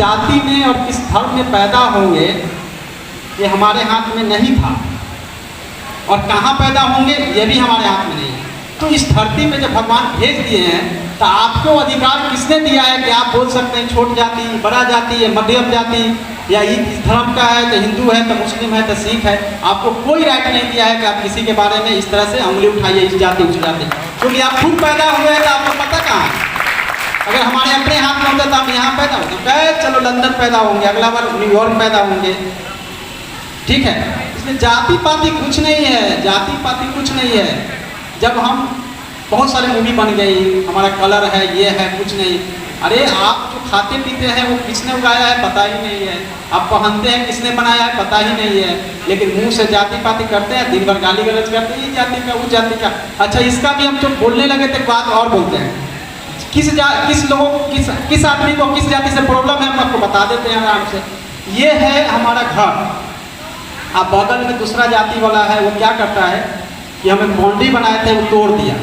जाति में और किस धर्म में पैदा होंगे ये हमारे हाथ में नहीं था, और कहाँ पैदा होंगे ये भी हमारे हाथ में नहीं है। तो इस धरती पे जब भगवान भेज दिए हैं तो आपको अधिकार किसने दिया है कि आप बोल सकते हैं छोट जाति, बड़ा जाति या मध्यम जाति, या इस धर्म का है तो हिंदू है तो मुस्लिम है तो सिख है। आपको कोई राइट नहीं दिया है कि आप किसी के बारे में इस तरह से उंगली उठाइए, इस जाति उस जाति, क्योंकि आप खुद पैदा हुए हैं तो आपको पता कहाँ है। अगर हमारे अपने हाथ में होता तो हम यहाँ पैदा होते, चलो लंदन पैदा होंगे, अगला बार न्यूयॉर्क पैदा होंगे, ठीक है। इसमें जाति पाति कुछ नहीं है, जाति पाति कुछ नहीं है। जब हम बहुत सारे मूवी बन गई, हमारा कलर है ये है, कुछ नहीं। अरे आप जो खाते पीते हैं वो किसने उगाया है पता ही नहीं है, आप पहनते हैं किसने बनाया है पता ही नहीं है, लेकिन मुंह से जाति पाति करते हैं, दिन भर गाली गलौज करते हैं, ये जाति का उस जाति का। अच्छा इसका भी हम जब बोलने लगे तो एक बात और बोलते हैं, किस आदमी को किस जाति से प्रॉब्लम है हम आपको बता देते हैं आराम से। ये है हमारा घर, अब बगल में दूसरा जाति वाला है, वो क्या करता है कि हमें बाउंड्री बनाए थे वो तोड़ दिया,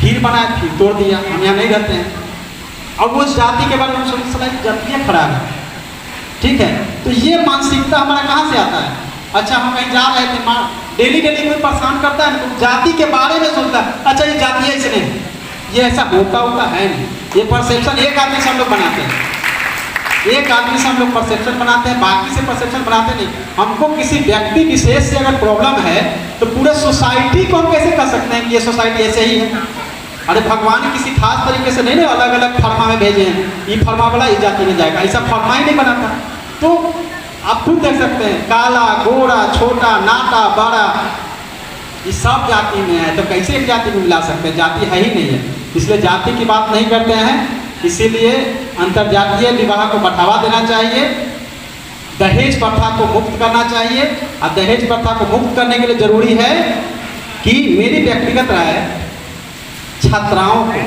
फिर बनाए फिर तोड़ दिया, हम यहाँ नहीं रहते हैं। अब उस जाति के बारे में सोच सलाह जातियाँ खराब है, ठीक है। तो ये मानसिकता हमारा कहाँ से आता है। अच्छा हम कहीं जा रहे थे, डेली डेली कोई परेशान करता है तो जाति के बारे में सोचता है, अच्छा ये जाति है इसने, ये ऐसा होता है नहीं। ये परसेप्शन एक आदमी से हम लोग बनाते हैं, एक आदमी से हम लोग परसेप्शन बनाते हैं, बाकी से परसेप्शन बनाते नहीं। हमको किसी व्यक्ति विशेष से अगर प्रॉब्लम है तो पूरे सोसाइटी को हम कैसे कर सकते हैं कि ये सोसाइटी ऐसे ही है। अरे भगवान किसी खास तरीके से नहीं अलग अलग फर्मा में भेजे हैं, ये फर्मा वाला इस जाति में जाएगा, ऐसा फर्मा ही नहीं बनाता। तो आप खुद देख सकते हैं काला गोरा छोटा नाटा बड़ा ये सब जाति में है, तो कैसे एक जाति को मिला सकते हैं, जाति है ही नहीं है। इसलिए जाति की बात नहीं करते हैं, इसीलिए अंतरजातीय विवाह को बढ़ावा देना चाहिए, दहेज प्रथा को मुक्त करना चाहिए। और दहेज प्रथा को मुक्त करने के लिए जरूरी है कि मेरी व्यक्तिगत राय है, छात्राओं को,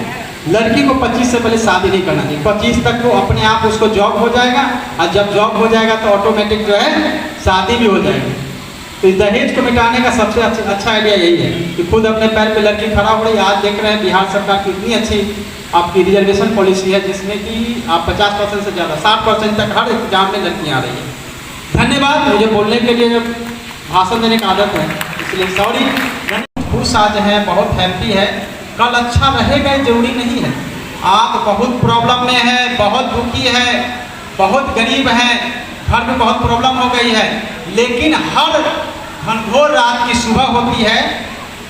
लड़की को 25 से पहले शादी नहीं करना चाहिए। 25 तक तो अपने आप उसको जॉब हो जाएगा, और जब जॉब हो जाएगा तो ऑटोमेटिक जो है शादी भी हो जाएगी। तो इस दहेज को मिटाने का सबसे अच्छा आइडिया यही है कि खुद अपने पैर पे लड़की खड़ा हो रही है। आज देख रहे हैं बिहार सरकार की इतनी अच्छी आपकी रिजर्वेशन पॉलिसी है जिसमें कि आप 50% से ज़्यादा 60% तक हर एग्जाम में लड़कियाँ आ रही है। धन्यवाद, मुझे बोलने के लिए भाषण देने की आदत है इसलिए सॉरी। खुश आज है, बहुत हैप्पी है, कल अच्छा रहेगा जरूरी नहीं है। आप बहुत प्रॉब्लम में है, बहुत दुखी है, बहुत गरीब है, घर में बहुत प्रॉब्लम हो गई है, लेकिन हर घनघोर रात की सुबह होती है,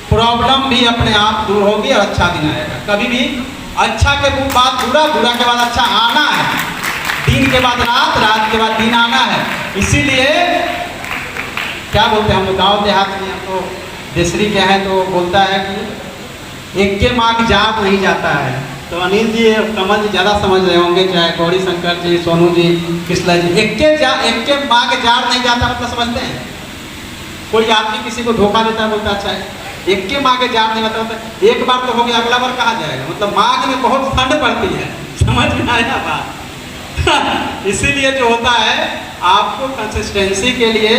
प्रॉब्लम भी अपने आप दूर होगी और अच्छा दिन आएगा। कभी भी अच्छा के बाद बुरा, बुरा के बाद अच्छा आना है, दिन के बाद रात, रात के बाद दिन आना है। इसीलिए क्या बोलते हैं हम लोग गाँव देहात में, तो देसरी के हैं तो बोलता है कि एक के मार्ग जाप नहीं जाता है। तो अनिल जी कमल जी ज़्यादा समझ रहे होंगे, चाहे गौरी शंकर जी, सोनू जी, कृष्णा जी, एक के मार्ग जार नहीं जाता मतलब समझते हैं। कोई आदमी किसी को धोखा देता है, बोलता अच्छा है एक के मांगे जार नहीं मतलब एक बार तो हो गया, अगला बार कहाँ जाएगा, मतलब मांग में बहुत ठंड पड़ती है, समझ में आया बात। इसीलिए जो होता है आपको कंसिस्टेंसी के लिए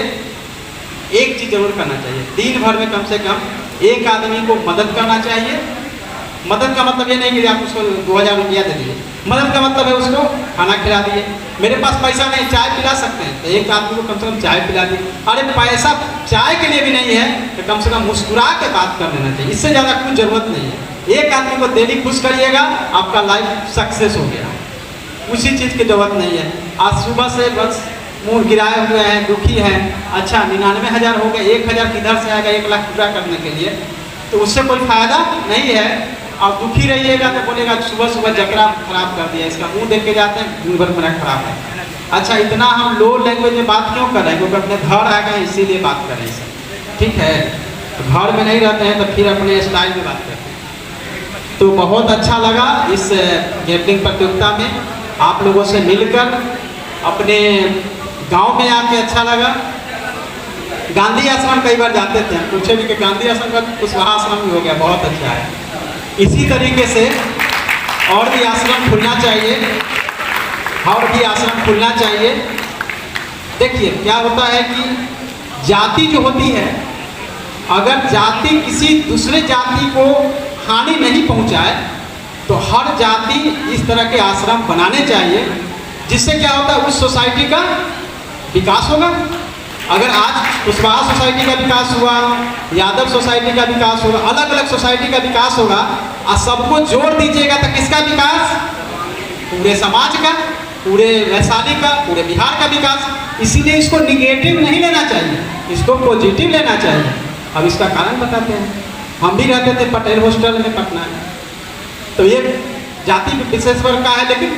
एक चीज़ जरूर करना चाहिए, दिन भर में कम से कम एक आदमी को मदद करना चाहिए। मदद का मतलब ये नहीं कि आप उसको 2000 रुपया दे दिए, मदद का मतलब है उसको खाना खिला दिए। मेरे पास पैसा नहीं, चाय पिला सकते हैं तो एक आदमी को कम से कम चाय पिला दिए। अरे पैसा चाय के लिए भी नहीं है तो कम से कम मुस्कुरा के बात कर लेना चाहिए, इससे ज़्यादा कुछ ज़रूरत नहीं है। एक आदमी को डेली खुश करिएगा, आपका लाइफ सक्सेस हो गया, उसी चीज़ की ज़रूरत नहीं है। आज सुबह से बस मुँह गिराए हुए हैं, दुखी हैं, अच्छा 99,000 हो गए, 1,000 किधर से आएगा 1 लाख पूरा करने के लिए, तो उससे कोई फायदा नहीं है। आप दुखी रहिएगा तो बोलेगा सुबह सुबह जकरा खराब कर दिया, इसका मुंह देख के जाते हैं दिन भर मेरा खराब है। अच्छा इतना हम लो लैंग्वेज में बात क्यों कर रहे हैं, क्योंकि अपने घर आ गए इसीलिए बात कर रहे हैं सर, ठीक है। तो घर में नहीं रहते हैं तो फिर अपने स्टाइल में बात करते हैं। तो बहुत अच्छा लगा इस गैपलिंग प्रतियोगिता में आप लोगों से मिलकर, अपने गाँव में आके अच्छा लगा। गांधी आश्रम कई बार जाते थे, हम पूछे भी कि गांधी आश्रम का कुशवाहा आश्रम भी हो गया, बहुत अच्छा है। इसी तरीके से और भी आश्रम खुलना चाहिए, और भी आश्रम खुलना चाहिए। देखिए क्या होता है कि जाति जो होती है, अगर जाति किसी दूसरे जाति को हानि नहीं पहुंचाए तो हर जाति इस तरह के आश्रम बनाने चाहिए, जिससे क्या होता है, उस सोसाइटी का विकास होगा। अगर आज कुशवाहा सोसाइटी का विकास हुआ, यादव सोसाइटी का विकास होगा, अलग अलग सोसाइटी का विकास होगा, और सबको जोड़ दीजिएगा तो किसका विकास? पूरे समाज का, पूरे वैशाली का, पूरे बिहार का विकास। इसीलिए इसको निगेटिव नहीं लेना चाहिए, इसको पॉजिटिव लेना चाहिए। अब इसका कारण बताते हैं। हम भी रहते थे पटेल हॉस्टल में पटना में, तो ये जाति विशेष वर्ग का है, लेकिन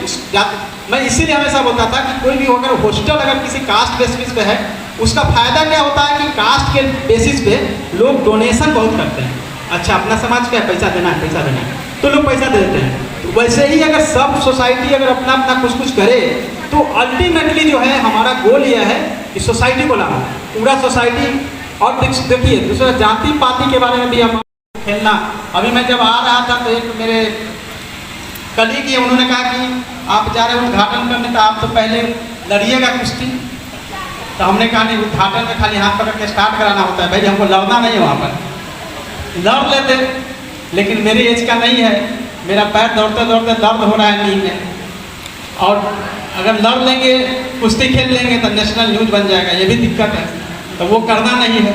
मैं इसीलिए हमेशा बोलता था कि कोई भी अगर हॉस्टल अगर किसी कास्ट बेसिस पे है, उसका फायदा क्या होता है कि कास्ट के बेसिस पे लोग डोनेशन बहुत करते हैं। अच्छा, अपना समाज क्या है, पैसा देना है, पैसा देना है, तो लोग पैसा दे देते हैं। तो वैसे ही अगर सब सोसाइटी अगर अपना अपना कुछ कुछ करे, तो अल्टीमेटली जो है हमारा गोल यह है कि सोसाइटी को लाना, पूरा सोसाइटी। और देखिए, दूसरा जाति पाति के बारे में भी हम खेलना। अभी मैं जब आ रहा था तो एक मेरे कलीग है, उन्होंने कहा कि आप जा रहे हो उद्घाटन करने, तो आप तो पहले लड़िएगा कुश्ती। तो हमने कहा नहीं, उद्घाटन में खाली हाथ पकड़ के स्टार्ट कराना होता है, भाई हमको लड़ना नहीं है। वहाँ पर लड़ लेते, लेकिन मेरी एज का नहीं है, मेरा पैर दौड़ते दौड़ते दर्द हो रहा है नी में, और अगर लड़ लेंगे, कुश्ती खेल लेंगे तो नेशनल न्यूज बन जाएगा, ये भी दिक्कत है। तो वो करना नहीं है,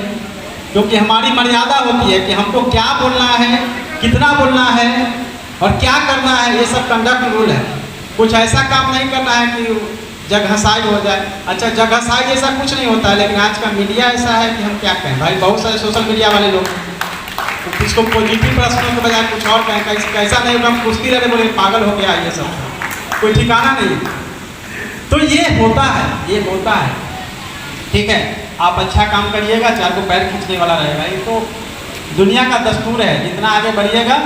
क्योंकि हमारी मर्यादा होती है कि हमको क्या बोलना है, कितना बोलना है और क्या करना है, ये सब कंडक्ट रूल है। कुछ ऐसा काम नहीं करना है कि जगहसाई हो जाए। अच्छा, जगहसाई जैसा कुछ नहीं होता है, लेकिन आज का मीडिया ऐसा है कि हम क्या कहें भाई, बहुत सारे सोशल मीडिया वाले लोग तो इसको पॉजिटिव प्रश्नों के बजाय कुछ और कहें, कैसा नहीं होगा, हम कुश्ती लड़े बोले पागल हो गया, ये सब कोई ठिकाना नहीं। तो ये होता है, ये होता है, ठीक है। आप अच्छा काम करिएगा, चार को पैर खींचने वाला रहेगा, ये तो दुनिया का दस्तूर है। जितना आगे बढ़िएगा,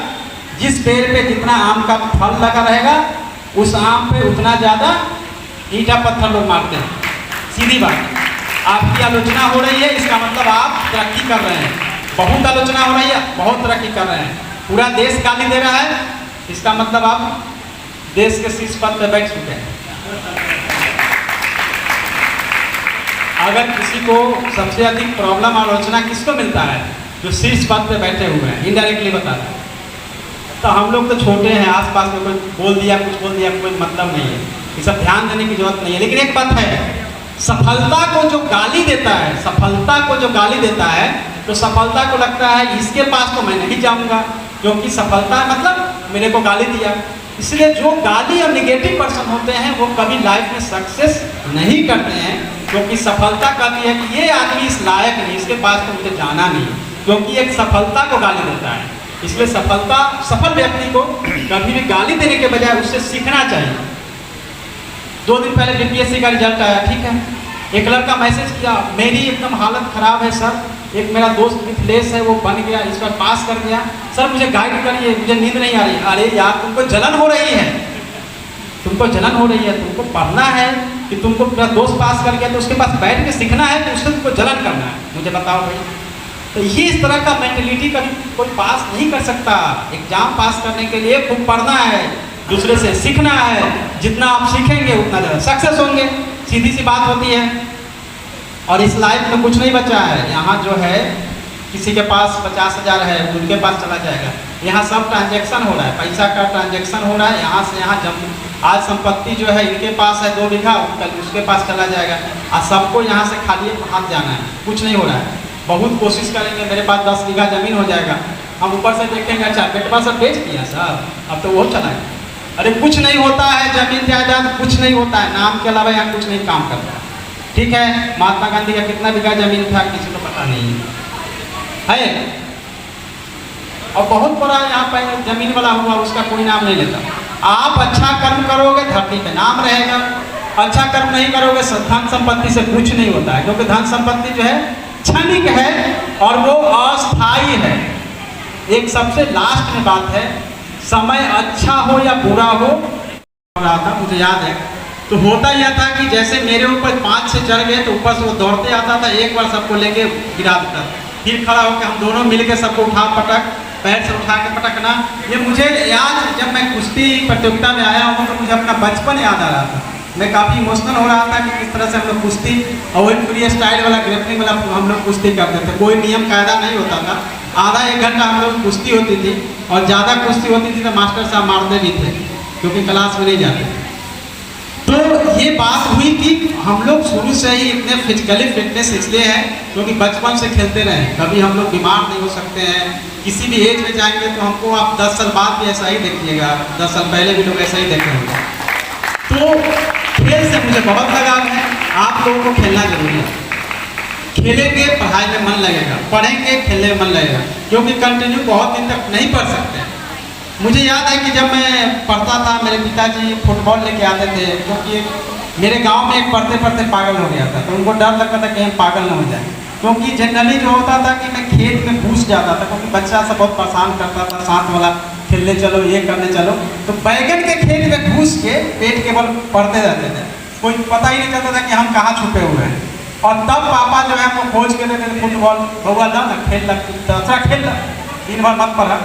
जिस पेड़ पे जितना आम का फल लगा रहेगा, उस आम पे उतना ज़्यादा ईंटा पत्थर लोग मारते हैं। सीधी बात। आपकी आलोचना हो रही है, इसका मतलब आप तरक्की कर रहे हैं। बहुत आलोचना हो रही है, बहुत तरक्की कर रहे हैं। पूरा देश गाली दे रहा है, इसका मतलब आप देश के शीर्ष पद पर बैठ चुके हैं। अगर किसी को सबसे अधिक प्रॉब्लम आलोचना किसको मिलता है? जो शीर्ष पद पे बैठे हुए हैं, इनडायरेक्टली बता रहे हैं। तो हम लोग तो छोटे हैं, आसपास में कोई बोल दिया, कुछ बोल दिया, कोई मतलब नहीं है, ये सब ध्यान देने की जरूरत नहीं है। लेकिन एक बात है, सफलता को जो गाली देता है, सफलता को जो गाली देता है, तो सफलता को लगता है इसके पास तो मैं नहीं जाऊंगा, क्योंकि सफलता मतलब मेरे को गाली दिया। इसलिए जो गाली और निगेटिव पर्सन होते हैं वो कभी लाइफ में सक्सेस नहीं करते हैं, क्योंकि सफलता कहती है कि ये आदमी इस लायक नहीं, इसके पास तो मुझे जाना नहीं, क्योंकि एक सफलता को गाली देता है। इसलिए सफल व्यक्ति को कभी भी गाली देने के बजाय उससे सीखना चाहिए। 2 दिन पहले बीपीएससी का रिजल्ट आया, ठीक है। एक लड़का मैसेज किया, मेरी एकदम हालत खराब है सर, एक मेरा दोस्त मिथिलेश है वो बन गया, इस बार पास कर गया, सर मुझे गाइड करिए, मुझे नींद नहीं आ रही। अरे यार, तुमको जलन हो रही है, तुमको जलन हो रही है, तुमको पढ़ना है कि तुमको मेरा दोस्त पास कर गया तो उसके पास बैठ के सीखना है, तो उससे तुमको जलन करना है, मुझे बताओ भाई। तो ये इस तरह का मेंटेलिटी कभी कोई पास नहीं कर सकता। एग्जाम पास करने के लिए खूब पढ़ना है, दूसरे से सीखना है, जितना आप सीखेंगे उतना ज़्यादा सक्सेस होंगे, सीधी सी बात होती है। और इस लाइफ में कुछ नहीं बचा है, यहाँ जो है किसी के पास 50,000 है, उनके पास चला जाएगा। यहाँ सब ट्रांजैक्शन हो रहा है, पैसा का ट्रांजैक्शन हो रहा है, यहाँ से यहाँ आज संपत्ति जो है इनके पास है 2 बीघा, कल उसके पास चला जाएगा, और सबको यहाँ से खाली हाथ जाना है, कुछ नहीं हो रहा है। बहुत कोशिश करेंगे, मेरे पास 10 बीघा जमीन हो जाएगा, हम ऊपर से देखेंगे अच्छा बेटवा सब बेच दिया सर, अब तो वो चला है। अरे कुछ नहीं होता है, जमीन जायदाद कुछ नहीं होता है, नाम के अलावा यहाँ कुछ नहीं काम करता है, ठीक है। महात्मा गांधी का कितना बीघा जमीन था किसी को पता नहीं है, और बहुत बड़ा यहाँ पर जमीन वाला हुआ, उसका कोई नाम नहीं लेता। आप अच्छा कर्म करोगे धरती पे नाम रहेगा, अच्छा कर्म नहीं करोगे धन संपत्ति से कुछ नहीं होता है, क्योंकि धन संपत्ति जो है क्षणिक है और वो अस्थायी है। एक सबसे लास्ट में बात है, समय अच्छा हो या बुरा हो रहा था, मुझे याद है, तो होता यह था कि जैसे मेरे ऊपर 5 से चढ़ गए तो ऊपर से वो दौड़ते आता था, एक बार सबको लेके गिरा देता, फिर खड़ा होकर हम दोनों मिलके सबको उठा पटक, पैर से उठा के पटकना। ये मुझे याद, जब मैं कुश्ती प्रतियोगिता में आया हूँ तो मुझे अपना बचपन याद आ रहा था। मैं काफ़ी इमोशनल हो रहा था कि किस तरह से हम लोग कुश्ती, और वही फ्री स्टाइल वाला ग्रेपलिंग वाला हम लोग कुश्ती करते थे, कोई नियम कायदा नहीं होता था। आधा 1 घंटा हम लोग कुश्ती होती थी, और ज़्यादा कुश्ती होती थी तो मास्टर साहब मारते भी थे, क्योंकि क्लास में नहीं जाते। तो ये बात हुई कि हम लोग शुरू से ही इतने फिजिकली फिटनेस इसलिए है क्योंकि बचपन से खेलते रहे, कभी हम लोग बीमार नहीं हो सकते हैं। किसी भी एज में जाएंगे तो हमको आप 10 साल बाद भी ऐसा ही देखिएगा, 10 साल पहले भी लोग ऐसा ही देखे होंगे। तो खेल से मुझे बहुत लगाव है, आप लोगों को खेलना जरूरी है। खेलेंगे पढ़ाई में मन लगेगा, पढ़ेंगे खेलने में मन लगेगा, क्योंकि कंटिन्यू बहुत दिन तक नहीं पढ़ सकते। मुझे याद है कि जब मैं पढ़ता था मेरे पिताजी फुटबॉल लेके आते थे, क्योंकि मेरे गांव में एक पढ़ते पढ़ते पागल हो गया था, तो उनको डर लगता था कि हम पागल ना हो जाए। क्योंकि जनरली जो होता था कि मैं खेत में घुस जाता था, क्योंकि बच्चा सब बहुत परेशान करता था, साथ वाला खेलने चलो, ये करने चलो, तो बैगन के खेत में घुस के पेट के बल पढ़ते रहते थे, कोई पता ही नहीं चलता था कि हम कहाँ छुपे हुए हैं। और तब पापा जो है वो खोज के देते थे फुटबॉल, बउआ ला ना खेल लग, अच्छा खेल लग, दिन भर मत पढ़ा,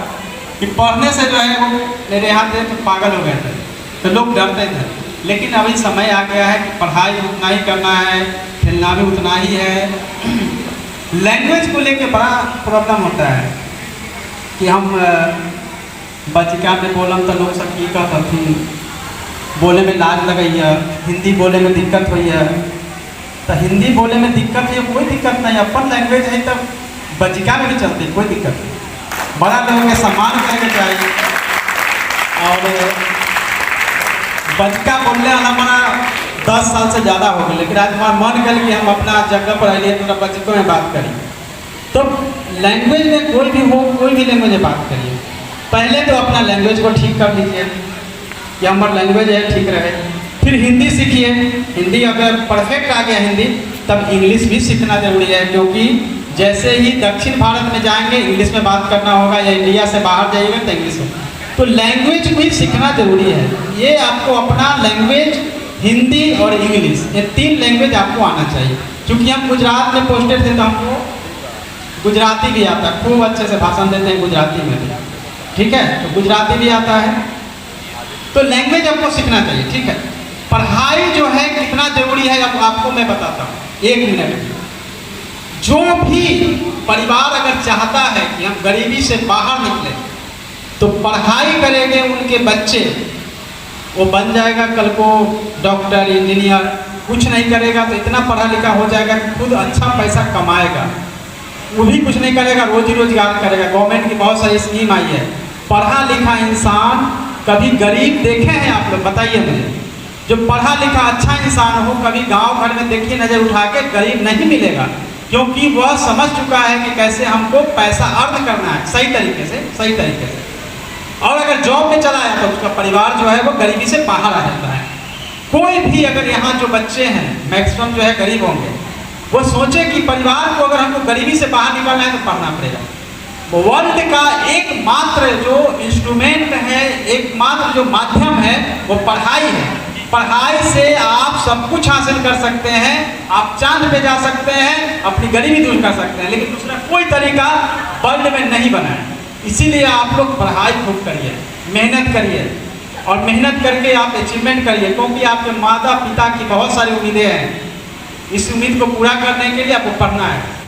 कि पढ़ने से जो है वो मेरे यहाँ थे तो पागल हो गए थे, तो लोग डरते थे। लेकिन अभी समय आ गया है कि पढ़ाई उतना ही करना है, खेलना भी उतना ही है। लैंग्वेज को लेके बड़ा प्रॉब्लम होता है कि हम बचिका में बोलम तो लोग सब की कहती बोले में लाज लगैया, हिंदी बोले में दिक्कत हुई है, तो हिंदी बोले में दिक्कत है, कोई दिक्कत नहीं, अपन लैंग्वेज है तब बचिका में भी चलती, कोई दिक्कत नहीं। बड़ा लोगों के सम्मान करके चाहिए, और बचका बोलने वाला हमारा 10 साल से ज़्यादा हो गया, लेकिन आज हमारा मन कर कि हम अपना जगह पर आइए तो बच्चों में बात करिए। तो लैंग्वेज में कोई भी हो, कोई भी लैंग्वेज में बात करिए, पहले तो अपना लैंग्वेज को ठीक कर लीजिए कि हमारा लैंग्वेज है ठीक रहे। फिर हिंदी सीखिए, हिंदी अगर परफेक्ट आ गया हिंदी, तब इंग्लिश भी सीखना जरूरी है, क्योंकि जैसे ही दक्षिण भारत में जाएंगे इंग्लिश में बात करना होगा, या इंडिया से बाहर जाइएगा तो इंग्लिश होगा। तो लैंग्वेज भी सीखना जरूरी है। ये आपको अपना लैंग्वेज हिंदी और इंग्लिश, ये 3 लैंग्वेज आपको आना चाहिए। क्योंकि हम गुजरात में पोस्टेड थे तो हमको गुजराती भी आता है, खूब अच्छे से भाषण देते हैं गुजराती में भी, ठीक है, तो गुजराती भी आता है। तो लैंग्वेज आपको सीखना चाहिए, ठीक है। पढ़ाई जो है कितना जरूरी है अब आपको मैं बताता हूँ, 1 मिनट। जो भी परिवार अगर चाहता है कि हम गरीबी से बाहर निकले, तो पढ़ाई करेंगे उनके बच्चे, वो बन जाएगा कल को डॉक्टर इंजीनियर। कुछ नहीं करेगा तो इतना पढ़ा लिखा हो जाएगा कि खुद अच्छा पैसा कमाएगा, वो भी कुछ नहीं करेगा, रोजी रोजगार करेगा। गवर्नमेंट की बहुत सारी स्कीम आई है। पढ़ा लिखा इंसान कभी गरीब देखे हैं आप लोग? बताइए मुझे। जो पढ़ा लिखा अच्छा इंसान हो, कभी गांव घर में देखिए नजर उठा के, गरीब नहीं मिलेगा, क्योंकि वह समझ चुका है कि कैसे हमको पैसा अर्न करना है सही तरीके से, सही तरीके से। और अगर जॉब में चला है तो उसका परिवार जो है वो गरीबी से बाहर आ जाता है। कोई भी अगर यहाँ जो बच्चे हैं मैक्सिमम जो है गरीब होंगे, वो सोचे कि परिवार को अगर हमको गरीबी से बाहर निकालना है तो पढ़ना पड़ेगा। वर्ल्ड का एकमात्र जो इंस्ट्रूमेंट है, एकमात्र जो माध्यम है, वो पढ़ाई है। पढ़ाई से आप सब कुछ हासिल कर सकते हैं, आप चांद पे जा सकते हैं, अपनी गरीबी दूर कर सकते हैं, लेकिन दूसरा कोई तरीका वर्ल्ड में नहीं बना है। इसीलिए आप लोग पढ़ाई खूब करिए, मेहनत करिए, और मेहनत करके आप अचीवमेंट करिए, क्योंकि आपके माता पिता की बहुत सारी उम्मीदें हैं। इस उम्मीद को पूरा करने के लिए आपको पढ़ना है।